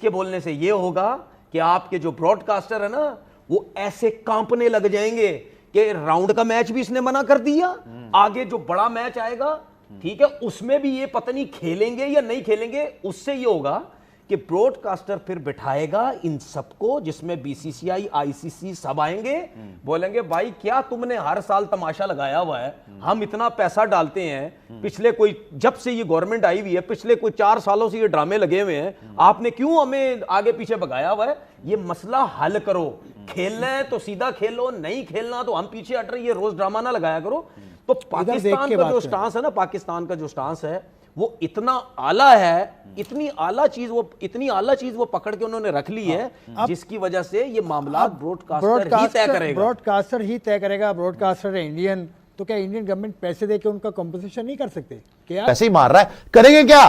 इसके बोलने से ये होगा कि आपके जो ब्रॉडकास्टर है ना वो ऐसे कांपने लग जाएंगे कि राउंड का मैच भी इसने मना कर दिया, आगे जो बड़ा मैच आएगा, ठीक है, उसमें भी ये पता नहीं खेलेंगे या नहीं खेलेंगे। उससे ये होगा कि ब्रॉडकास्टर फिर बिठाएगा इन सबको, जिसमें बीसीसीआई, आईसीसी सब आएंगे, बोलेंगे भाई क्या तुमने हर साल तमाशा लगाया हुआ है, हम इतना पैसा डालते हैं, पिछले कोई जब से ये गवर्नमेंट आई हुई है, पिछले कोई 4 सालों से ये ड्रामे लगे हुए हैं, आपने क्यों हमें आगे पीछे भगाया हुआ है, ये मसला हल करो, खेलना है तो सीधा खेलो, नहीं खेलना तो हम पीछे हट रहे, ये रोज ड्रामा ना लगाया करो। तो पाकिस्तान का जो स्टांस है ना, पाकिस्तान का जो स्टांस है वो इतना आला है, इतनी आला चीज वो पकड़ के उन्होंने रख ली है, जिसकी वजह से ये मामला ब्रॉडकास्टर ही तय करेगा। ब्रॉडकास्टर ही तय करेगा। ब्रॉडकास्टर है इंडियन, तो क्या इंडियन गवर्नमेंट पैसे देके उनका कंपोजिशन नहीं कर सकते क्या? पैसे ही मार रहा है, करेंगे क्या?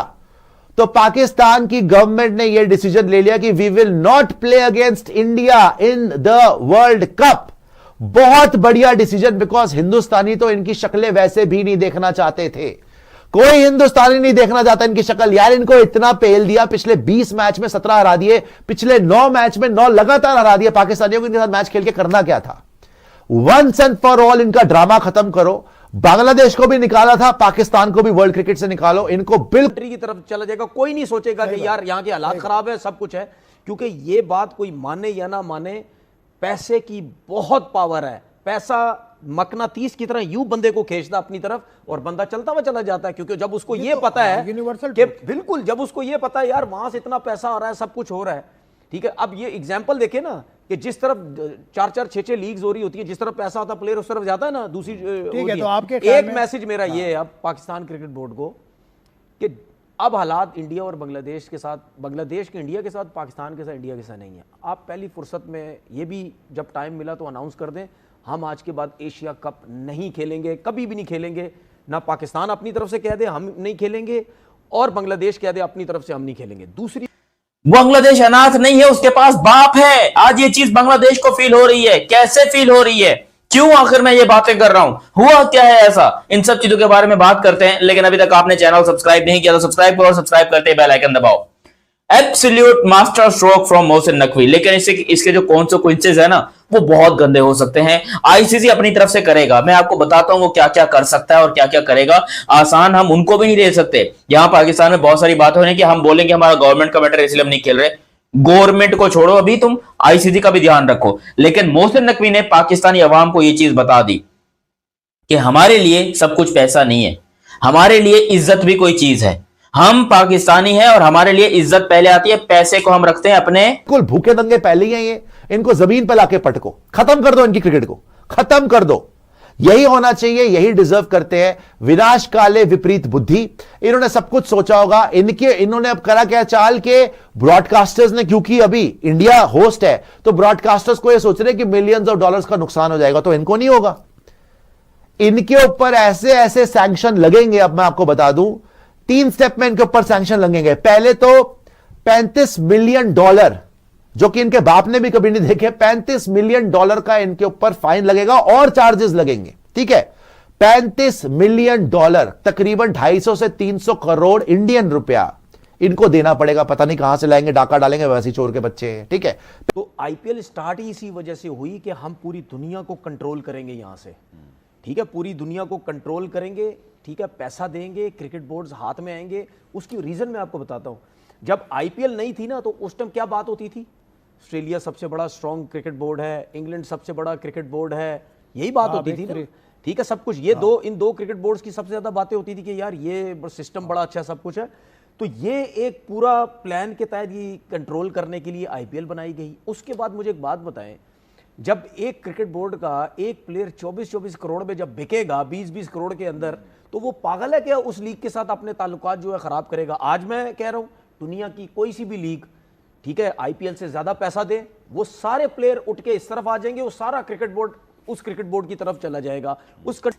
तो पाकिस्तान की गवर्नमेंट ने यह डिसीजन ले लिया कि we will not play against India in the world cup. बहुत बढ़िया डिसीजन, बिकॉज हिंदुस्तानी तो इनकी शक्लें वैसे भी नहीं देखना चाहते थे। कोई हिंदुस्तानी नहीं देखना चाहता इनकी शक्ल। यार इनको इतना पेल दिया, पिछले 20 मैच में 17 हरा दिए, पिछले 9 मैच में 9 लगातार हरा दिए पाकिस्तानियों को। इनके साथ मैच खेल के करना क्या था? वंस एंड फॉर ऑल इनका ड्रामा खत्म करो। बांग्लादेश को भी निकाला था, पाकिस्तान को भी वर्ल्ड क्रिकेट से निकालो। इनको बिल्कुल की तरफ चला जाएगा, कोई नहीं सोचेगा कि यार यहां के हालात खराब है, सब कुछ है, क्योंकि ये बात कोई माने या ना माने, पैसे की बहुत पावर है। पैसा मकनातीस की तरह यूं बंदे को खींचता अपनी तरफ और बंदा चलता हुआ चला जाता है, क्योंकि जब उसको ये पता है यूनिवर्सल कि बिल्कुल, जब उसको ये पता है यार वहां से इतना पैसा आ रहा है, सब कुछ हो रहा है, ठीक है। अब ये एग्जांपल देखे ना कि जिस तरफ 4-4, 6-6 लीग्स हो रही होती है, जिस तरफ पैसा आता है प्लेयर उस तरफ जाता है ना, दूसरी ठीक है। तो आपके एक मैसेज मेरा ये है अब पाकिस्तान क्रिकेट बोर्ड को कि अब हालात इंडिया और बांग्लादेश के साथ, बांग्लादेश के इंडिया के साथ, पाकिस्तान के साथ इंडिया के साथ नहीं है। आप पहली फुर्सत में ये भी जब टाइम मिला तो अनाउंस कर दें, हम आज के बाद एशिया कप नहीं खेलेंगे, कभी भी नहीं खेलेंगे। ना पाकिस्तान अपनी तरफ से कह दे हम नहीं खेलेंगे, और बांग्लादेश कह दे अपनी तरफ से हम नहीं खेलेंगे। दूसरी, बांग्लादेश अनाथ नहीं है, उसके पास बाप है। आज ये चीज बांग्लादेश को फील हो रही है। कैसे फील हो रही है, क्यों आखिर मैं ये बातें कर रहा हूं, हुआ क्या है ऐसा, इन सब चीजों के बारे में बात करते हैं। लेकिन अभी तक आपने चैनल सब्सक्राइब नहीं किया तो सब्सक्राइब करो, सब्सक्राइब करते बेल आइकन दबाओ। Absolute master stroke from Mohsin Naqvi. लेकिन इसके जो कॉन्सिक्वेंसेस है ना वो बहुत गंदे हो सकते हैं। आईसीसी अपनी तरफ से करेगा, मैं आपको बताता हूं वो क्या क्या कर सकता है और क्या क्या करेगा। आसान हम उनको भी नहीं दे सकते। यहां पाकिस्तान में बहुत सारी बात हो रही है कि हम बोलेंगे हमारा गवर्नमेंट का मैटर इसलिए हम नहीं खेल रहे। गवर्नमेंट को छोड़ो, अभी तुम आईसीसी का भी ध्यान रखो। लेकिन मोहसिन नकवी ने पाकिस्तानी अवाम को यह चीज बता दी कि हमारे लिए सब कुछ पैसा नहीं है, हमारे लिए इज्जत भी कोई चीज है। हम पाकिस्तानी हैं और हमारे लिए इज्जत पहले आती है, पैसे को हम रखते हैं अपने। बिल्कुल भूखे दंगे पहले ही हैं ये। इनको जमीन पर लाके पटको, खत्म कर दो इनकी क्रिकेट को, खत्म कर दो। यही होना चाहिए, यही डिजर्व करते हैं। विनाश काले विपरीत बुद्धि। इन्होंने सब कुछ सोचा होगा। इन्होंने अब करा क्या चाल के ब्रॉडकास्टर्स ने, क्योंकि अभी इंडिया होस्ट है तो ब्रॉडकास्टर्स को यह सोच रहे कि मिलियंस ऑफ डॉलर्स का नुकसान हो जाएगा, तो इनको नहीं होगा। इनके ऊपर ऐसे ऐसे सैंक्शन लगेंगे। अब मैं आपको बता दूं 3 स्टेप में इनके ऊपर सैंक्शन लगेंगे। पहले तो $35 मिलियन, जो कि इनके बाप ने भी कभी नहीं देखे, $35 मिलियन का इनके ऊपर फाइन लगेगा और चार्जेस लगेंगे, ठीक है। $35 मिलियन, तकरीबन 250 से 300 करोड़ इंडियन रुपया इनको देना पड़ेगा। पता नहीं कहां से लाएंगे, डाका डालेंगे, वैसे चोर के बच्चे हैं, ठीक है। तो आईपीएल स्टार्ट ही इसी वजह से हुई कि हम पूरी दुनिया को कंट्रोल करेंगे यहां से, ठीक है, पूरी दुनिया को कंट्रोल करेंगे, ठीक है, पैसा देंगे, क्रिकेट बोर्ड्स हाथ में आएंगे। उसकी रीजन मैं आपको बताता हूं। जब आईपीएल नहीं थी ना तो उस टाइम क्या बात होती थी, ऑस्ट्रेलिया सबसे बड़ा स्ट्रॉन्ग क्रिकेट बोर्ड है, इंग्लैंड सबसे बड़ा क्रिकेट बोर्ड है, यही बात होती थी ना, ठीक है, सब कुछ। ये इन दो क्रिकेट बोर्ड्स की सबसे ज्यादा बातें होती थी कि यार ये सिस्टम बड़ा अच्छा सब कुछ है। तो ये एक पूरा प्लान के तहत ये कंट्रोल करने के लिए आईपीएल बनाई गई। उसके बाद मुझे एक बात बताएं, जब एक क्रिकेट बोर्ड का एक प्लेयर 24-24 करोड़ में जब बिकेगा 20-20 करोड़ के अंदर, तो वो पागल है क्या उस लीग के साथ अपने ताल्लुकात जो है खराब करेगा। आज मैं कह रहा हूं दुनिया की कोई सी भी लीग, ठीक है, आईपीएल से ज्यादा पैसा दे, वो सारे प्लेयर उठ के इस तरफ आ जाएंगे, वो सारा क्रिकेट बोर्ड उस क्रिकेट बोर्ड की तरफ चला जाएगा।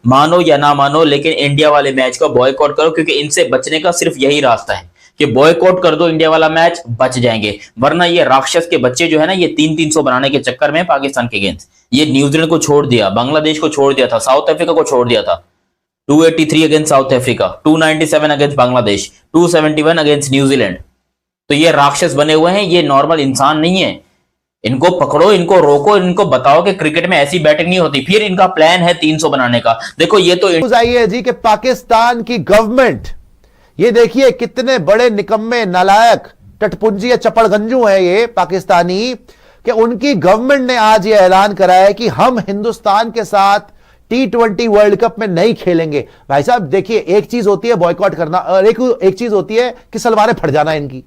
मानो या ना मानो, लेकिन इंडिया वाले मैच को बॉयकॉट करो, क्योंकि इनसे बचने का सिर्फ यही रास्ता है कि बॉयकॉट कर दो इंडिया वाला मैच, बच जाएंगे। वरना ये राक्षस के बच्चे जो है ना, ये 300 बनाने के चक्कर में पाकिस्तान के अगेंस्ट ये न्यूजीलैंड को छोड़ दिया, बांग्लादेश को छोड़ दिया था, साउथ अफ्रीका को छोड़ दिया था। 283 against south Africa, 297 against Bangladesh, 271 against New Zealand. तो ये राक्षस बने हुए हैं, ये नॉर्मल इंसान नहीं है। इनको पकड़ो, इनको रोको, इनको बताओ कि क्रिकेट में ऐसी बैटिंग नहीं होती। फिर इनका प्लान है 300 बनाने का। देखो ये तो आई है जी कि पाकिस्तान की गवर्नमेंट, ये देखिए कितने बड़े निकम्मे नालायक टटपुंजी या चपड़गंजू है ये पाकिस्तानी, कि उनकी गवर्नमेंट ने आज ये ऐलान करा है कि हम हिंदुस्तान के साथ T20 वर्ल्ड कप में नहीं खेलेंगे। भाई साहब देखिए, एक चीज होती है बॉयकॉट करना और एक चीज होती है कि सलवारें फट जाना इनकी।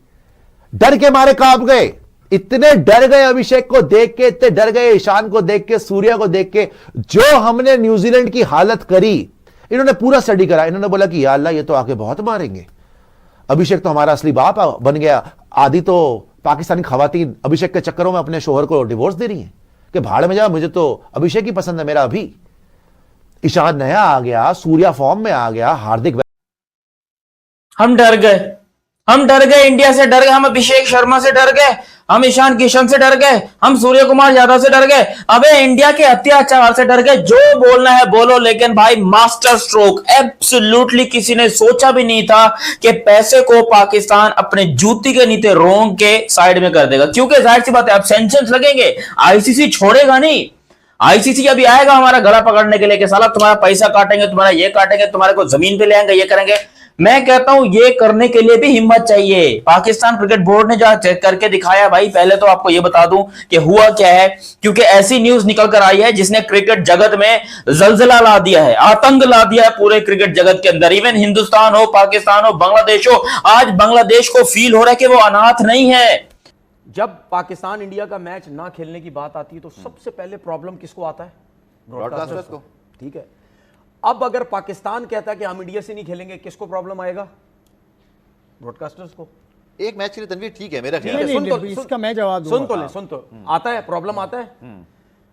डर के मारे कांप गए, इतने डर गए अभिषेक को देख के, इतने डर गए ईशान को देख के, सूर्या को देख के। जो हमने न्यूजीलैंड की हालत करी, इन्होंने पूरा स्टडी करा। इन्होंने बोला कि या अल्लाह ये तो आके बहुत मारेंगे, अभिषेक तो हमारा असली बाप बन गया। आधी तो पाकिस्तानी खवातीन अभिषेक के चक्करों में अपने शोहर को डिवोर्स दे रही हैं कि भाड़ में जा, मुझे तो अभिषेक ही पसंद है मेरा। अभी ईशान नया आ गया, सूर्या फॉर्म में आ गया, हार्दिक। हम डर गए इंडिया से डर गए, हम अभिषेक शर्मा से डर गए, हम ईशान किशन से डर गए, हम सूर्य कुमार यादव से डर गए, अबे इंडिया के अत्याचार से डर गए। जो बोलना है बोलो, लेकिन भाई मास्टर स्ट्रोक एब्सोल्युटली किसी ने सोचा भी नहीं था कि पैसे को पाकिस्तान अपने जूती के नीचे रोंग के साइड में कर देगा। क्योंकि जाहिर सी बात है अब सैंक्शंस लगेंगे, आईसीसी छोड़ेगा नहीं। आईसीसी अभी आएगा हमारा गला पकड़ने के लिए कि साला तुम्हारा पैसा काटेंगे, तुम्हारा ये काटेंगे, तुम्हारे को जमीन पे ले आएंगे, ये करेंगे। मैं कहता हूं ये करने के लिए भी हिम्मत चाहिए। पाकिस्तान क्रिकेट बोर्ड ने जो चेक करके दिखाया, भाई पहले तो आपको ये बता दूं कि हुआ क्या है, क्योंकि ऐसी न्यूज निकल कर आई है जिसने क्रिकेट जगत में जलजला ला दिया है, आतंक ला दिया है पूरे क्रिकेट जगत के अंदर। इवन हिंदुस्तान हो, पाकिस्तान हो, बांग्लादेश हो, आज बांग्लादेश को फील हो रहा है कि वो अनाथ नहीं है। जब पाकिस्तान इंडिया का मैच ना खेलने की बात आती है तो सबसे पहले प्रॉब्लम किसको आता है? ब्रॉडकास्टर्स को। ठीक है, अब अगर पाकिस्तान कहता है कि हम इंडिया से नहीं खेलेंगे, किसको प्रॉब्लम आएगा? ब्रॉडकास्टर्स को। एक मैच के लिए तनवीर ठीक है मेरा ख्याल नहीं, है। नहीं, इसका मैं जवाब दूंगा। सुन तो आता है, प्रॉब्लम आता है।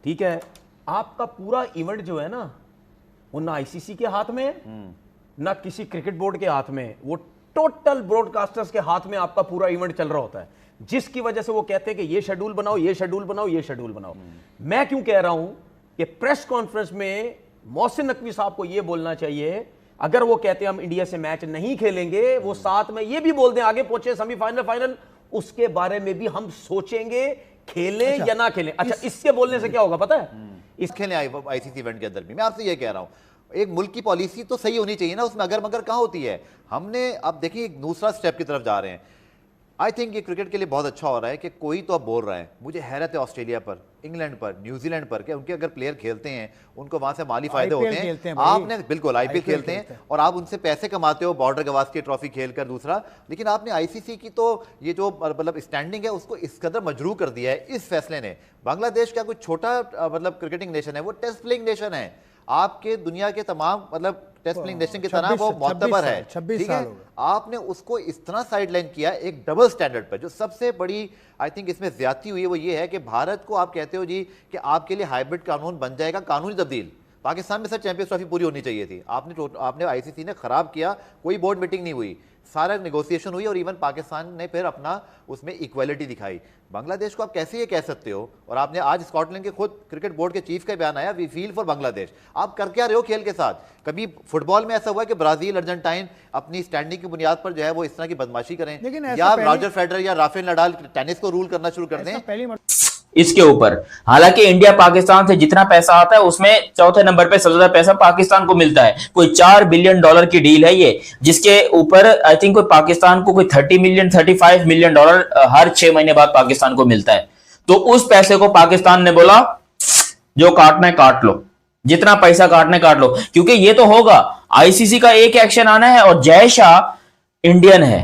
ठीक है, आपका पूरा इवेंट जो है ना, वो ना आईसीसी के हाथ में है, ना किसी क्रिकेट बोर्ड के हाथ में है, वो टोटल ब्रॉडकास्टर्स के हाथ में आपका पूरा इवेंट चल रहा होता है, जिसकी वजह से वो कहते हैं कि ये शेड्यूल बनाओ, ये शेड्यूल बनाओ, ये शेड्यूल बनाओ। मैं क्यों कह रहा हूं कि प्रेस कॉन्फ्रेंस में मोहसिन नकवी साहब को यह बोलना चाहिए, अगर वो कहते हैं हम इंडिया से मैच नहीं खेलेंगे, वो साथ में ये भी बोल दें आगे पहुंचे सेमीफाइनल फाइनल, उसके बारे में भी हम सोचेंगे खेलें या ना खेलें। अच्छा, इसके बोलने से क्या होगा पता है? इस खेलें आईसीसी इवेंट के अंदर भी। मैं आपसे ये कह रहा हूं, एक मुल्क की पॉलिसी तो सही होनी चाहिए ना, उसमें अगर मगर कहां होती है। हमने अब देखिए एक दूसरा स्टेप की तरफ जा रहे हैं। आई थिंक ये क्रिकेट के लिए बहुत अच्छा हो रहा है कि कोई तो अब बोल रहा है। मुझे हैरत है ऑस्ट्रेलिया पर, इंग्लैंड पर, न्यूजीलैंड पर, कि उनके अगर प्लेयर खेलते हैं उनको वहां से माली फायदे होते हैं। आपने बिल्कुल आईपीएल खेलते हैं और आप उनसे पैसे कमाते हो, बॉर्डर गवास्कर ट्रॉफी खेलकर दूसरा, लेकिन आपने आईसीसी की तो ये जो मतलब स्टैंडिंग है उसको इस कदर मजरूह कर दिया है इस फैसले ने। बांग्लादेश क्या कोई छोटा मतलब क्रिकेटिंग नेशन है, वो टेस्ट प्लेइंग नेशन है। आपके दुनिया के तमाम मतलब टेस्ट प्लेइंग नेशन की तरह वो मोतबर है, ठीक है। आपने उसको इस तरह साइडलाइन किया एक डबल स्टैंडर्ड पर। जो सबसे बड़ी आई थिंक इसमें ज्यादती हुई है वो ये है कि भारत को आप कहते हो जी कि आपके लिए हाइब्रिड कानून बन जाएगा, कानूनी तब्दील। पाकिस्तान में सर चैंपियंस ट्रॉफी पूरी होनी चाहिए थी, आपने आईसीसी ने खराब किया, कोई बोर्ड मीटिंग नहीं हुई, सारा नेगोशिएशन हुई और इवन पाकिस्तान ने फिर अपना उसमें इक्वालिटी दिखाई। बांग्लादेश को आप कैसे ये कह सकते हो? और आपने आज स्कॉटलैंड के खुद क्रिकेट बोर्ड के चीफ का बयान आया, वी फील फॉर बांग्लादेश। आप कर क्या रहे हो खेल के साथ? कभी फुटबॉल में ऐसा हुआ कि ब्राजील, अर्जेंटाइन अपनी स्टैंडिंग की बुनियाद पर जो है वो इस तरह की बदमाशी करें, या रॉजर फेडरर या राफेल नडाल टेनिस को रूल करना शुरू कर दें इसके ऊपर। हालांकि इंडिया पाकिस्तान से जितना पैसा आता है उसमें चौथे नंबर पे सबसे ज्यादा पैसा पाकिस्तान को मिलता है। कोई $4 बिलियन की डील है ये, जिसके ऊपर आई थिंक कोई पाकिस्तान को कोई 35 मिलियन डॉलर हर 6 महीने बाद पाकिस्तान को मिलता है। तो उस पैसे को पाकिस्तान ने बोला जो काटना है काट लो, जितना पैसा काटना है काट लो, क्योंकि ये तो होगा आईसीसी का एक एक्शन आना है और जय शाह इंडियन है।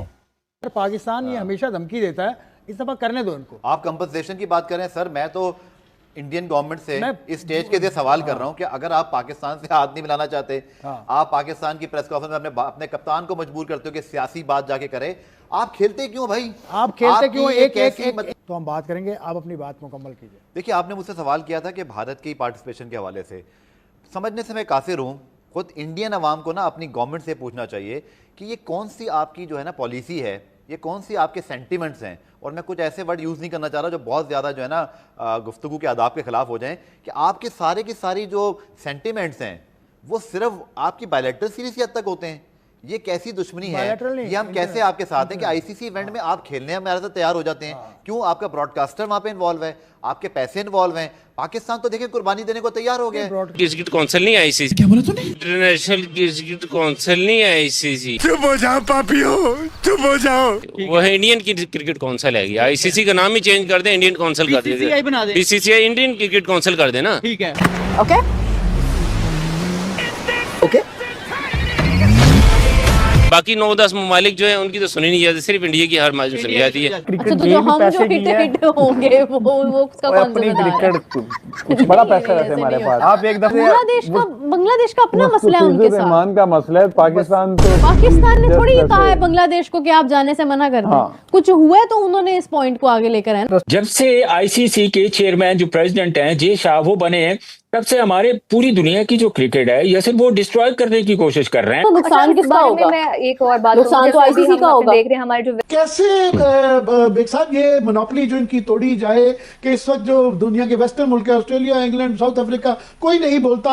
पाकिस्तान ये हमेशा धमकी देता है, इस दफा करने दो इनको। आप कंपनसेशन की बात करें सर, मैं तो इंडियन गवर्नमेंट से इस स्टेज के लिए सवाल कर रहा हूं कि अगर आप पाकिस्तान से हाथ नहीं मिलाना चाहते, आप पाकिस्तान की प्रेस कॉन्फ्रेंस में अपने कप्तान को मजबूर करते हो कि सियासी बात जाके करे, आप खेलते क्यों भाई? आप खेलते क्यों? एक तो हम बात करेंगे, आप अपनी बात मुकम्मल कीजिए। देखिए, आपने मुझसे सवाल किया था कि भारत की पार्टिसिपेशन के हवाले से समझने से मैं काफिर हूं। खुद इंडियन अवाम को ना अपनी गवर्नमेंट से पूछना चाहिए कि ये कौन सी आपकी जो है ना पॉलिसी है, ये कौन सी आपके सेंटिमेंट्स हैं। और मैं कुछ ऐसे वर्ड यूज़ नहीं करना चाह रहा जो बहुत ज़्यादा जो है ना गुफ्तगू के आदाब के खिलाफ हो जाएं, कि आपके सारे की सारी जो सेंटिमेंट्स हैं वो सिर्फ आपकी बायलैटरल सीरीज की हद तक होते हैं, ये कैसी दुश्मनी है? Bilateral नहीं, ये हम कैसे आपके साथ हैं कि आईसीसी इवेंट में आप खेलने हमारे साथ तैयार हो जाते हैं? क्यों? आपका ब्रॉडकास्टर वहां पे इन्वॉल्व है, आपके पैसे इन्वॉल्व हैं। पाकिस्तान तो देखिए कुर्बानी देने को तैयार हो गया है। क्रिकेट काउंसिल नहीं आईसीसी। क्या बोला तूने? इंटरनेशनल क्रिकेट काउंसिल नहीं आईसीसी। चुप हो जाओ पापियो, चुप हो जाओ। वो है इंडियन क्रिकेट काउंसिल है। आईसीसी का नाम ही चेंज कर दे, इंडियन काउंसिल कर दे, बना दे। बीसीसीआई इंडियन क्रिकेट काउंसिल कर दे ना। ठीक है। ओके ओके बाकी 9-10 ममालिक जो है उनकी तो सुनी नहीं जाती, सिर्फ इंडिया की हर मैच में सुनी जाती है। अच्छा, तो जो हम जो हिट होंगे वो उसका कौन जिम्मेदार है? कुछ बड़ा पैसा रहता है हमारे पास। आप एक दफे बांग्लादेश का अपना मसला है उनके साथ। रहमान का मसला है। पाकिस्तान ने थोड़ी कहा है बांग्लादेश को कि आप जाने से मना कर दें। कुछ हुआ है तो उन्होंने इस पॉइंट को आगे लेकर आए। जब से आईसीसी के चेयरमैन जो प्रेसिडेंट हैं जे शाह वो बने हैं, तब से हमारे पूरी दुनिया की जो क्रिकेट है ये सिर्फ वो डिस्ट्रॉय करने की कोशिश कर रहे हैं। तो नुकसान किसका होगा? मैं एक और बात, नुकसान तो आईसीसी का होगा। देख रहे हैं हमारे जो कैसे बेग साहब ये मोनोपोली जो इनकी तोड़ी जाए कि इस वक्त जो दुनिया के वेस्टर्न मुल्क है, ऑस्ट्रेलिया, इंग्लैंड, साउथ अफ्रीका, कोई नहीं बोलता।